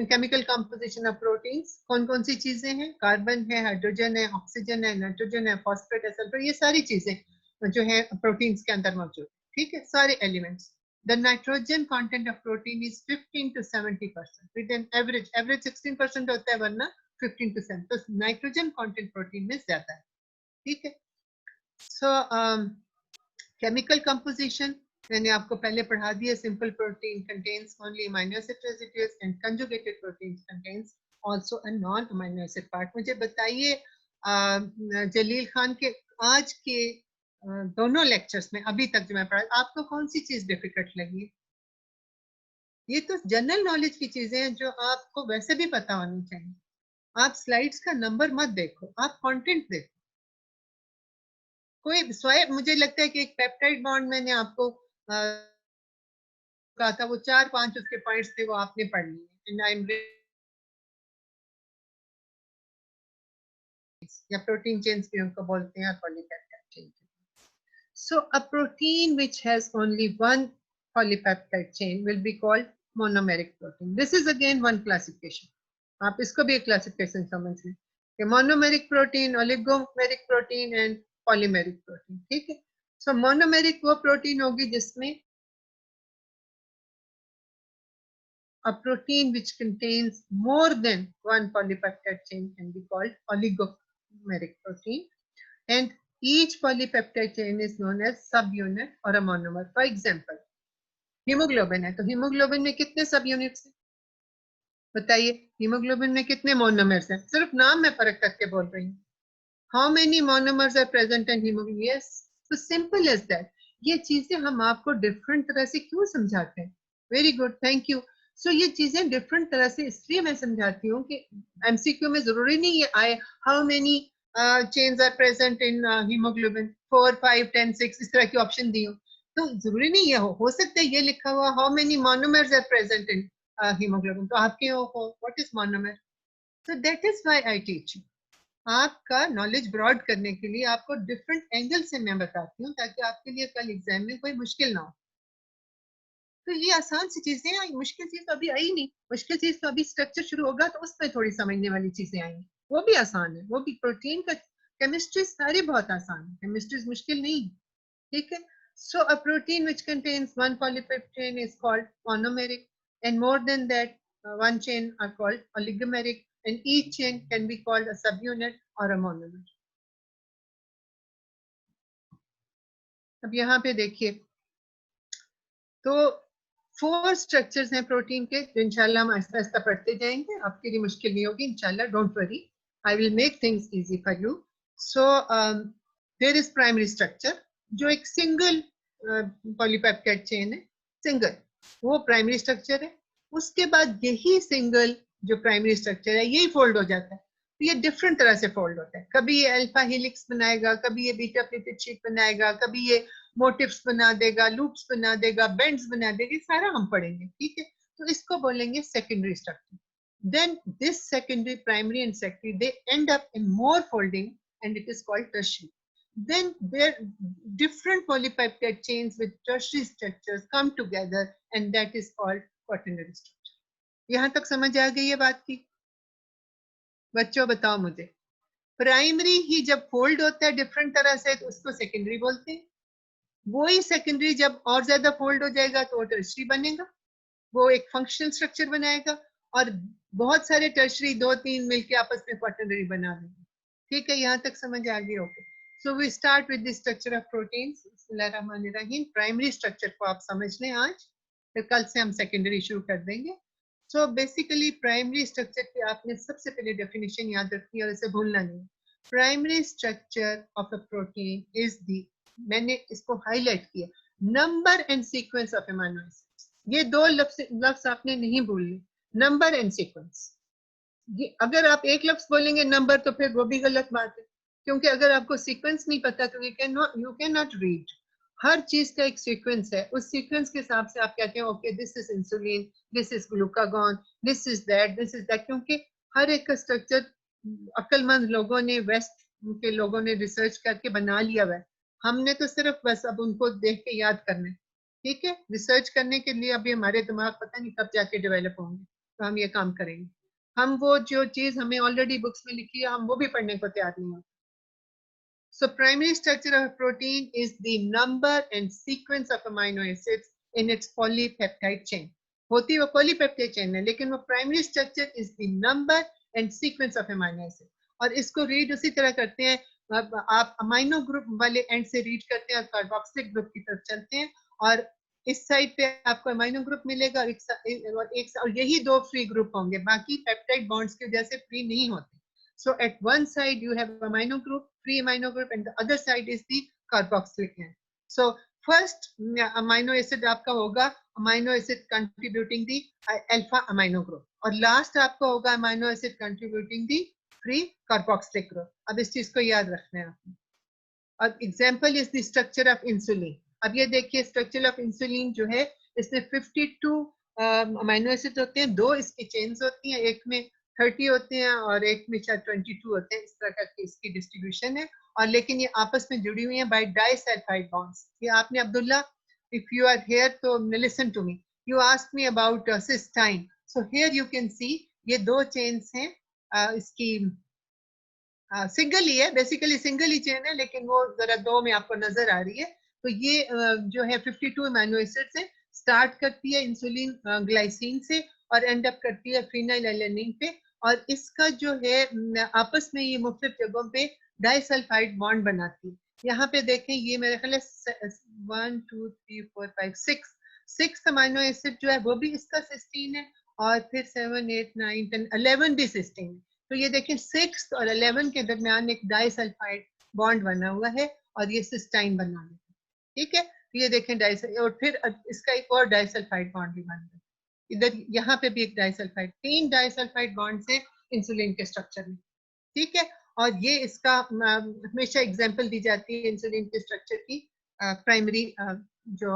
chemical composition of proteins. कौन-कौन सी चीजें हैं? कार्बन है, हाइड्रोजन है, ऑक्सीजन है, नाइट्रोजन है, फॉस्फेट है, सल्फर, ये सारी चीजें जो है प्रोटीन्स के अंदर मौजूद। ठीक है, सारे elements. The nitrogen content of protein is 15 to 70%. With an average 16% होता है, वरना 15 to 7। तो नाइट्रोजन कंटेंट प्रोटीन में ज्यादा है। ठीक है, so chemical composition मैंने आपको पहले पढ़ा दिया। Simple protein contains only amino acid residues and conjugated protein contains also a non amino acid part. मुझे बताइए जलील खान के आज के दोनों लेक्चर्स में अभी तक जो मैं पढ़ा, आपको कौन सी चीज डिफिकल्ट लगी? ये तो जनरल नॉलेज की चीजें हैं जो आपको वैसे भी पता होनी चाहिए। आप स्लाइड्स का नंबर मत देखो, आप कंटेंट देखो। कोई स्वयं, मुझे लगता है कि एक पेप्टाइड बॉन्ड मैंने आपको कहा था, वो 4-5 उसके पॉइंट्स थे, वो आपने पढ़ लिए। या प्रोटीन चेन्स भी उनको बोलते हैं, polypeptide chain. So a protein which has only one polypeptide chain will be called monomeric protein. This is again one classification. आप इसको भी एक क्लासिफिकेशन समझ लें। Monomeric protein, oligomeric protein and polymeric protein, ठीक है। सो मोनोमेरिक वो प्रोटीन होगी जिसमें a protein which contains more than one polypeptide chain can be called oligomeric protein, and each polypeptide chain is known as subunit or a monomer. For example, haemoglobin है तो haemoglobin में कितने सब units हैं बताइए, haemoglobin में कितने monomers हैं? सिर्फ नाम में फर्क करके बोल रही हूँ। How many monomers are present in haemoglobin? Yes, तो सिंपल एज दैट। ये चीजें हम आपको डिफरेंट तरह से क्यों समझाते हैं? Very good, thank you. So ये चीजें डिफरेंट तरह से इसलिए मैं समझाती हूँ कि एमसीक्यू में जरूरी नहीं है आए how many chains are present in haemoglobin 4, 5, 10, 6 इस तरह की ऑप्शन दी हो, तो जरूरी नहीं है हो सकता है ये लिखा हुआ how many monomers are present in haemoglobin, तो आपके हो what is monomer? So that is why I teach you. आपका नॉलेज ब्रॉड करने के लिए आपको डिफरेंट एंगल से मैं बताती हूँ ताकि आपके लिए कल एग्जाम में कोई मुश्किल ना हो। तो ये आसान सी चीजें आई, मुश्किल चीज तो अभी आई नहीं। मुश्किल चीज तो अभी स्ट्रक्चर शुरू होगा तो उसमें थोड़ी समझने वाली चीजें आएंगी, वो भी आसान है, वो भी प्रोटीन का केमिस्ट्री सारी बहुत आसान है, केमिस्ट्री मुश्किल नहीं, ठीक है। So a protein which contains one polypeptide chain is called monomeric, and more than that one chain are called oligomeric, and each chain can be called a subunit or a monomer. अब यहाँ पे देखिए, तो 4 structures हैं protein के जो इंशाल्लाह हम आहिस्ता आहिस्ता पढ़ते जाएंगे, आपके लिए मुश्किल नहीं होगी इंशाल्लाह, don't worry, I will make things easy for you. So there is primary structure जो एक सिंगल पॉलीपेप्टाइड चेन है, सिंगल, वो प्राइमरी स्ट्रक्चर है। उसके बाद यही सिंगल जो प्राइमरी स्ट्रक्चर है यही फोल्ड हो जाता है, तो ये डिफरेंट तरह से फोल्ड होता है, कभी ये अल्फा हेलिक्स बनाएगा, कभी ये बीटा प्लेटेड शीट बनाएगा, कभी ये मोटिव्स बना देगा, लूप्स बना देगा, बेंड्स बना देगा, सारा हम पढ़ेंगे, ठीक है। तो इसको बोलेंगे secondary structure. then this secondary, primary and secondary, they end up in more folding and it is called tertiary. Then there different polypeptide chains with tertiary structures come together and that is called quaternary structure. यहाँ तक समझ आ गई है बात की? बच्चों बताओ मुझे, प्राइमरी ही जब फोल्ड होता है डिफरेंट तरह से तो उसको सेकेंडरी बोलते हैं, वही सेकेंडरी जब और ज्यादा फोल्ड हो जाएगा तो वो टर्शरी बनेगा, वो एक फंक्शनल स्ट्रक्चर बनाएगा, और बहुत सारे टर्शरी 2-3 मिलके आपस में क्वाटरनरी बना देंगे, ठीक है। यहाँ तक समझ आ गई? Okay, so we start with the structure of proteins. बिस्मिल्लाहिर्रहमानिर्रहीम। प्राइमरी स्ट्रक्चर को आप समझ लें आज, फिर कल से हम सेकेंडरी शुरू कर देंगे। सो बेसिकली प्राइमरी स्ट्रक्चर की आपने सबसे पहले डेफिनेशन याद रखनी है और इसे भूलना नहीं। Primary structure of a protein is the, मैंने इसको हाईलाइट किया, number and sequence of amino acids. ये दो लफ्ज आपने नहीं भूलने, नंबर एंड सीक्वेंस। अगर आप एक लफ्ज बोलेंगे नंबर तो फिर वो भी गलत बात है, क्योंकि अगर आपको सीक्वेंस नहीं पता तो यू कैन नॉट रीड। हर चीज का एक सीक्वेंस है, उस सीक्वेंस के हिसाब से आप कहते हैं okay this is insulin, this is glucagon, this is that, this is that, क्योंकि हर एक का स्ट्रक्चर अक्लमंद लोगों ने, वेस्ट के लोगों ने रिसर्च करके बना लिया हुआ है। हमने तो सिर्फ बस अब उनको देख के याद करना है, ठीक है। रिसर्च करने के लिए अभी हमारे दिमाग पता नहीं कब जाके डेवलप होंगे, तो हम ये काम करेंगे। हम वो जो चीज हमें ऑलरेडी बुक्स में लिखी है हम वो भी पढ़ने को तैयार नहीं होते। So primary structure of a protein is the number and sequence of amino acids in its polypeptide chain. होती वो polypeptide chain है, लेकिन वो primary structure is the number and sequence of amino acids. और इसको रीड उसी तरह करते हैं, आप अमाइनो ग्रुप वाले एंड से रीड करते हैं और कार्बोक्सिलिक ग्रुप की तरफ चलते हैं, और इस साइड पे आपको अमाइनो ग्रुप मिलेगा और यही दो फ्री ग्रुप होंगे, बाकी पेप्टाइड बॉन्ड्स की वजह से फ्री नहीं होते। So at one side you have amino group, free amino group, and the other side is the carboxylic end. So first amino acid आपका होगा amino acid contributing the alpha amino group, और last आपका होगा amino acid contributing the free carboxylic group. अब इस चीज को याद रखना है आपने। और example is the structure of insulin. अब ये देखिए स्ट्रक्चर ऑफ इंसुलिन जो है, इसमें 52 अमीनो एसिड होते हैं, दो इसकी चेन्स होती हैं, एक में 30 होते हैं और एक में शायद 22 होते हैं, इस तरह का इसकी डिस्ट्रीब्यूशन है। और लेकिन ये आपस में जुड़ी हुई हैं बाय डाइसल्फाइड बॉन्ड्स। ये आपने Abdullah, if you are here तो listen to me, you asked me about cysteine, so here you can see ये दो चेन्स हैं इसकी सिंगल ही है, बेसिकली सिंगल ही चेन है, लेकिन वो जरा दो में आपको नजर आ रही है। तो ये जो है 52 अमीनो एसिड से स्टार्ट करती है इंसुलिन ग्लाइसिन से और एंड अप करती है फिनाइल एलेनिन पे, और इसका जो है आपस में ये मुख्तलिफ जगहों पे डाइसल्फाइड बॉन्ड बनाती है। यहाँ पे देखें, ये मेरे ख्याल है 1 2 3 4 5 6 अमीनो एसिड जो है वो भी इसका सिस्टीन है, और फिर 7 8 9 10 11 भी सिस्टीन है। तो ये देखें 6 और 11 के दरमियान एक डाइसल्फाइड बॉन्ड बना हुआ है और ये सिस्टाइन बना हुआ है। ठीक है, तो ये देखें डाइसल, और फिर इसका एक और डाइसल्फाइड बॉन्ड भी बन रहा है इधर, यहाँ पे भी एक डाइसल्फाइड, 3 डाइसल्फाइड बॉन्ड से इंसुलिन के स्ट्रक्चर में। ठीक है, और ये इसका हमेशा एग्जांपल दी जाती है इंसुलिन के स्ट्रक्चर की, प्राइमरी जो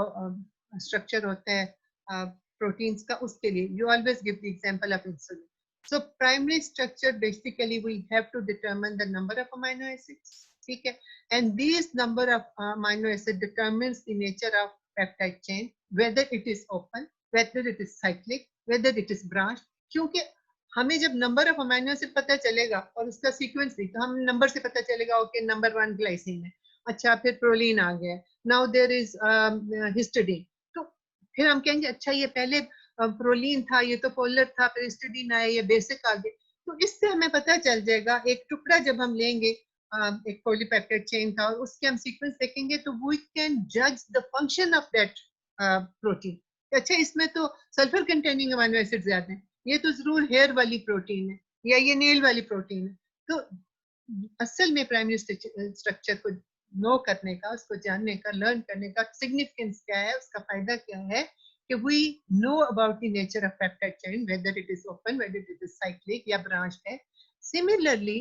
स्ट्रक्चर होता है प्रोटीन्स का, उसके लिए you always give the example of insulin. So primary structure basically we have to determine the number of amino acids. ठीक है, and these number of amino acid determines the nature of peptide chain, whether it is open, whether it is cyclic, whether it is branched. क्योंकि हमें जब number of amino acid पता चलेगा और उसका sequence भी, तो हम नंबर से पता चलेगा ओके नंबर 1 ग्लाइसिन है, अच्छा फिर प्रोलीन आ गया, नाउ देयर इज हिस्टिडीन, तो फिर हम कहेंगे अच्छा ये पहले प्रोलीन था, ये तो पोलर था, फिर हिस्टिडीन आया, ये बेसिक आ गए। तो इससे हमें पता चल जाएगा, एक टुकड़ा जब हम लेंगे एक पॉलीपेप्टाइड चेन का और उसके हम सीक्वेंस देखेंगे तो वी कैन जज the function of that protein. अच्छा इसमें तो सल्फर कंटेनिंग अमीनो एसिड ज्यादा है, ये तो जरूर हेयर वाली प्रोटीन है या ये नेल वाली प्रोटीन है। तो असल में प्राइमरी स्ट्रक्चर को नो करने का, उसको जानने का, लर्न करने का सिग्निफिकेंस क्या है, उसका फायदा क्या है कि we know about the nature of peptide chain, whether it is open, whether it is cyclic या branched है। Similarly,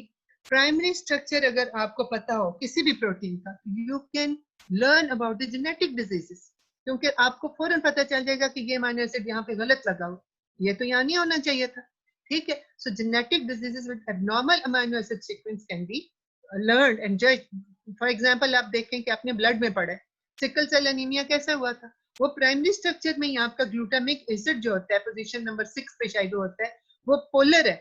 primary structure अगर आपको पता हो किसी भी प्रोटीन का, you can learn about the genetic diseases, क्योंकि आपको फौरन पता चल जाएगा कि ये अमीनो एसिड यहाँ पे गलत लगा हो, ये तो यहाँ नहीं होना चाहिए था। ठीक है, so genetic diseases with abnormal amino acid sequence can be learned and judged. For example, आप देखें कि आपने ब्लड में पढ़ा है सिकल सेल एनीमिया कैसा हुआ था, वो प्राइमरी स्ट्रक्चर में ही आपका ग्लूटामिक एसिड जो होता है पोजीशन नंबर 6 पे शायद होता है, वो पोलर है,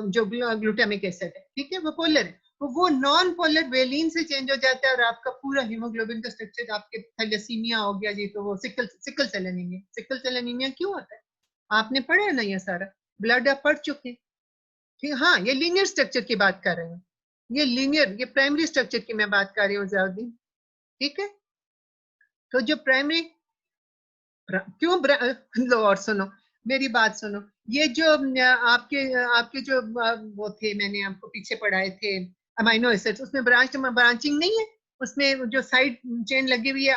जो ग्लूटामिक एसिड है, ठीक है वो पोलर है, तो वो नॉन पोलर वेलिन से चेंज हो जाता है और आपका पूरा हीमोग्लोबिन का स्ट्रक्चर, आपके थैलेसीमिया हो गया जी, तो वो sickle cell anaemia. Sickle cell anaemia क्यों होता है, आपने पढ़ा है ना, ये सारा ब्लड आप पढ़ चुके हैं। ठीक, हाँ ये लीनियर स्ट्रक्चर की बात कर रहे हैं, ये लीनियर, ये प्राइमरी स्ट्रक्चर की मैं बात कर रही हूँ ज़ाउद्दीन। ठीक है, तो जो प्राइमरी क्यों लो और सुनो मेरी बात सुनो, ये जो आपके जो वो थे, मैंने आपको पीछे पढ़ाए थे अमीनो एसिड्स, उसमें ब्रांचिंग नहीं है, उसमें जो साइड चेन लगी हुई है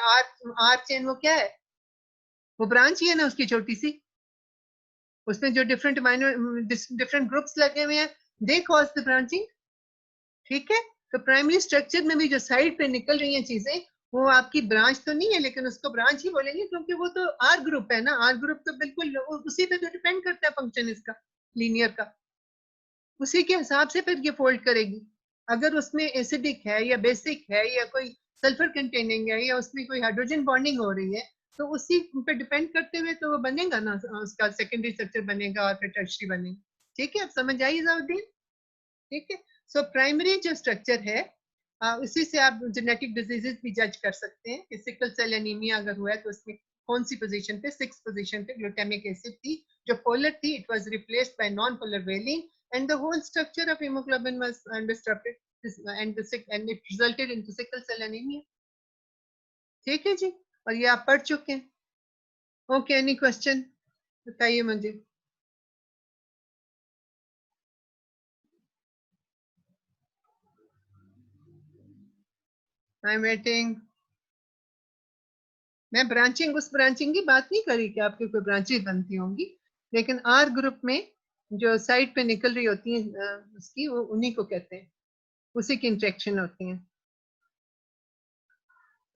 आर चेन, वो क्या है, वो ब्रांच ही है ना उसकी छोटी सी, उसमें जो डिफरेंट अमीनो डिफरेंट ग्रुप्स लगे हुए हैं, दे कॉज द ब्रांचिंग। ठीक है, तो प्राइमरी स्ट्रक्चर में भी जो साइड पे निकल रही हैं चीजें, वो आपकी ब्रांच तो नहीं है, लेकिन उसको ब्रांच ही बोलेंगे क्योंकि वो तो आर ग्रुप है ना, आर ग्रुप तो बिल्कुल उसी पे तो डिपेंड करता है फंक्शन इसका लीनियर का, उसी के हिसाब से फिर ये फोल्ड करेगी। अगर उसमें एसिडिक है या बेसिक है या कोई सल्फर कंटेनिंग है या उसमें कोई हाइड्रोजन बॉन्डिंग हो रही है, तो उसी पे डिपेंड करते हुए तो वो बनेगा ना, उसका सेकेंडरी स्ट्रक्चर बनेगा और फिर टर्शियरी बनेगा। ठीक है, अब समझ आई ज़ाउद्दीन। ठीक है, सो प्राइमरी जो स्ट्रक्चर है उसी से आप जेनेटिक डिजीजेस भी जज कर सकते हैं कि सिकल सेल एनीमिया अगर हुआ है तो उसमें कौन सी पोजीशन पे, 6 पोजीशन पे ग्लूटामिक एसिड थी जो पोलर थी, it was replaced by non polar valine and the whole structure of hemoglobin was disrupted and it resulted into sickle cell anemia. ठीक है जी, और ये आप पढ़ चुके हैं। ओके, एनी क्वेश्चन बताइए मुझे। I am waiting. मैं ब्रांचिंग, उस ब्रांचिंग की बात नहीं करी कि आपकी कोई ब्रांचेज बनती होंगी, लेकिन आर ग्रुप में जो साइड पे निकल रही होती है उसकी, वो उन्हीं को कहते हैं, उसी की इंट्रैक्शन होती है।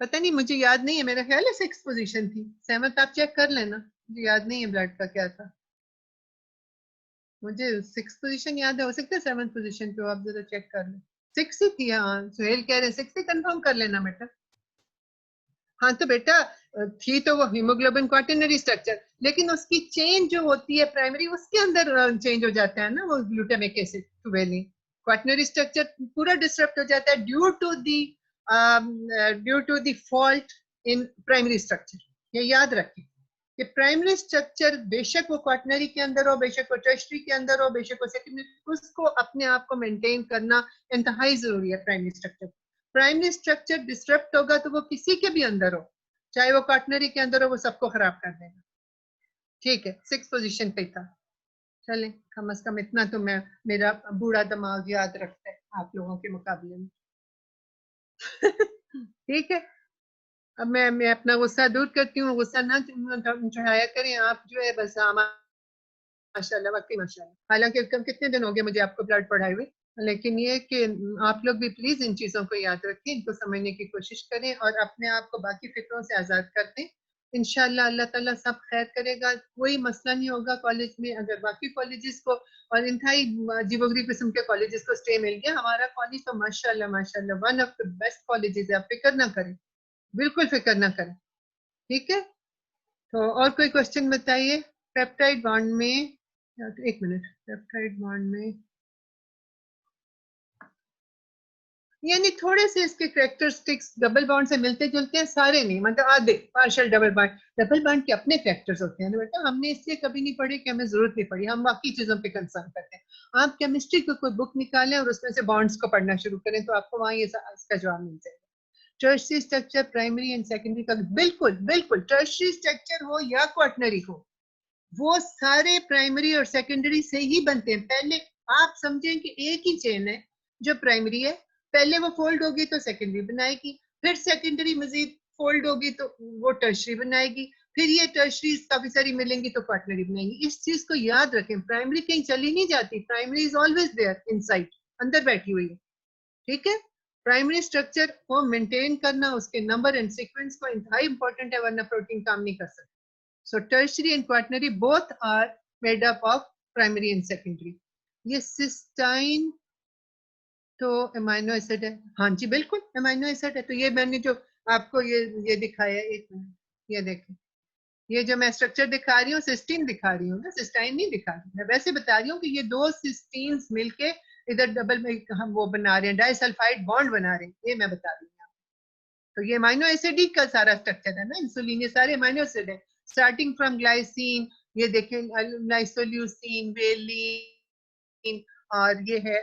पता नहीं, मुझे याद नहीं है, मेरा ख्याल है 6 पोजीशन थी। सहमत आप चेक कर लेना, मुझे याद नहीं है ब्लड का क्या था, मुझे 6 पोजीशन याद है, हो सकता है 7th पोजीशन पे, आप जरा चेक कर लें। 6 ही थी, हाँ सुहेल कह रहे हैं 6 ही, कंफर्म कर लेना बेटा। हाँ तो बेटा थी तो वो हीमोग्लोबिन क्वाटरनरी स्ट्रक्चर, लेकिन उसकी चेन जो होती है प्राइमरी, उसके अंदर चेंज हो जाता है ना वो glutamic acid to valine. Quaternary structure पूरा डिस्टर्ब हो जाता है due to the fault in primary structure. ये याद रखें कि प्राइमरी स्ट्रक्चर बेशक वो क्वाटनरी के अंदर हो, बेशक वो टर्शरी के अंदर हो, बेशक वो सेकेंडरी, उसको अपने आप को मेंटेन करना इंतहाई जरूरी है। प्राइमरी स्ट्रक्चर डिस्टर्ब होगा तो वो किसी के भी अंदर हो, चाहे वो क्वाटनरी के अंदर हो, वो सबको खराब कर देगा। ठीक है, 6 पोजीशन पे था। चले, कम से कम इतना तो मैं, मेरा बूढ़ा दिमाग याद रखता है आप लोगों के मुकाबले में। ठीक है, अब मैं अपना गुस्सा दूर करती हूँ। गुस्सा ना चढ़ाया करें आप, जो है बस माशाल्लाह, वाकई माशाल्लाह। हालांकि कितने दिन हो गए मुझे आपको ब्लड पढ़ाए हुए, लेकिन ये कि आप लोग भी प्लीज इन चीजों को याद रखें, इनको समझने की कोशिश करें और अपने आप को बाकी फिक्रों से आजाद कर दें। इंशाल्लाह अल्लाह ताला सब खैर करेगा, कोई मसला नहीं होगा कॉलेज में। अगर बाकी कॉलेजेस को और इंतहाई अजीबोगरीब किस्म के कॉलेजेस को स्टे मिल गया, हमारा कॉलेज तो माशाल्लाह माशाल्लाह one of the best colleges है। आप फिक्र ना करें, बिल्कुल फिक्र ना करें। ठीक है, तो और कोई क्वेश्चन बताइए। पेप्टाइड बॉन्ड में, एक मिनट, पेप्टाइड बॉन्ड में यानी थोड़े से इसके कैरेक्टरिस्टिक्स डबल बॉन्ड से मिलते जुलते हैं, सारे नहीं, मतलब आधे partial double bond. Double bond के अपने कैरेक्टर्स होते हैं बेटा, हमने इसलिए कभी नहीं पढ़ी कि हमें जरूरत नहीं पड़ी, हम बाकी चीजों पे कंसर्न करते हैं। आप केमिस्ट्री की कोई बुक निकालें और उसमें से बॉन्ड्स को पढ़ना शुरू करें तो आपको वहां ये इसका जवाब मिल जाएगा। Tertiary structure, primary and secondary का बिल्कुल बिल्कुल, टर्शियरी स्ट्रक्चर हो या क्वाटनरी हो, वो सारे प्राइमरी और सेकेंडरी से ही बनते हैं। पहले आप समझें कि एक ही चेन है जो प्राइमरी है, पहले वो फोल्ड होगी तो सेकेंडरी बनाएगी, फिर सेकेंडरी मजीद फोल्ड होगी तो वो टर्शरी बनाएगी, फिर ये टर्शरी काफी सारी मिलेंगी तो क्वाटनरी बनाएंगी। इस चीज को याद रखें, प्राइमरी कहीं चली नहीं जाती, primary is always there inside, अंदर बैठी हुई है। ठीक है, प्राइमरी स्ट्रक्चर को मेंटेन करना, उसके नंबर एंड सीक्वेंस को इंतहाई इंपॉर्टेंट है, वरना प्रोटीन काम नहीं कर सकता। So tertiary and quaternary both are made up of primary and secondary. ये सिस्टाइन तो अमीनो एसिड है, हाँ जी बिल्कुल अमीनो एसिड है। तो ये मैंने जो आपको ये दिखाया, एक मिनट, ये देखें, ये जो मैं स्ट्रक्चर दिखा रही हूँ सिस्टीन दिखा रही हूँ ना, सिस्टाइन नहीं दिखा रही, मैं वैसे बता रही हूँ कि ये दो सिस्टीन्स मिलके इधर डबल में हम वो बना रहे हैं, डाइसल्फाइड बॉन्ड बना रहे हैं, ये मैं बता रही हूँ। तो ये अमीनो एसिड ही का सारा स्ट्रक्चर है ना, इंसुलिन, ये सारे अमीनो एसिड है, स्टार्टिंग फ्रॉम ग्लाइसिन, ये देखें नाइसोल्यूसिन, वेलिन, और ये है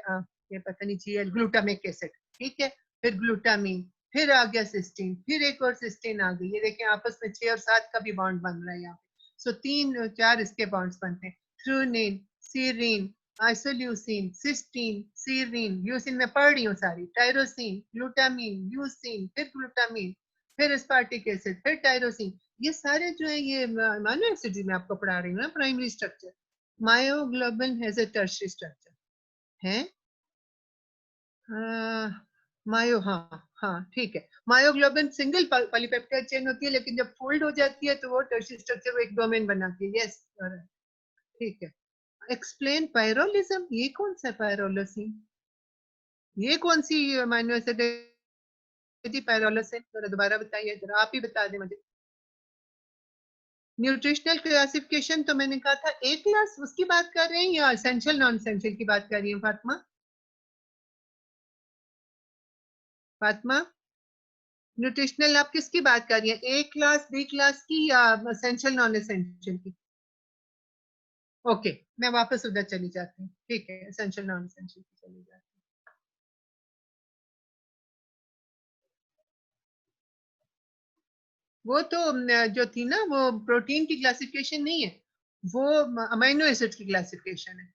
ये पता नहीं जीएल, ग्लूटामिक एसिड। ठीक है, फिर ग्लूटामीन, फिर आ गया सिस्टीन, फिर एक और सिस्टीन आ गई। ये देखें आपस में 6 और 7 का भी बॉन्ड बन रहा है यहाँ पे। सो 3-4 इसके बॉन्ड्स बनते हैं, threonine, serine, isoleucine, cysteine, serine, leucine में पढ़ रही हूँ सारी, टायरोसिन, ग्लूटामीन, ल्यूसिन, फिर ग्लूटामीन, फिर एस्पार्टिक एसिड, फिर टायरोसिन। ये सारे जो है ये अमीनो एसिड में आपको पढ़ा रही हूँ ना, primary structure. Myoglobin has a tertiary structure है, मायो, हाँ हाँ ठीक है, मायोग्लोबिन सिंगल पॉलीपेप्टाइड चेन होती है, लेकिन जब फोल्ड हो जाती है तो वो टर्शियरी स्ट्रक्चर वो एक डोमेन बनाती है। यस, ठीक है। एक्सप्लेन पायरोलिज्म, ये कौन सा पायरोलिज्म, ये कौन सी अमीनो एसिड है जी पायरोलिसिन, जरा दोबारा बताइए, जरा आप ही बता दें मुझे। न्यूट्रिशनल क्लासिफिकेशन तो मैंने कहा था ए क्लास, उसकी बात कर रहे हैं या एसेंशियल नॉन एसेंशियल की बात कर रही हैं फातिमा? फातिमा, न्यूट्रिशनल आप किसकी बात कर रही हैं, ए क्लास, बी क्लास की, या एसेंशियल नॉन एसेंशियल की? ओके, मैं वापस उधर चली जाती हूँ। ठीक है, एसेंशियल नॉन एसेंशियल की चली जाती हूँ। वो तो जो थी ना, वो प्रोटीन की क्लासिफिकेशन नहीं है, वो अमीनो एसिड की क्लासिफिकेशन है।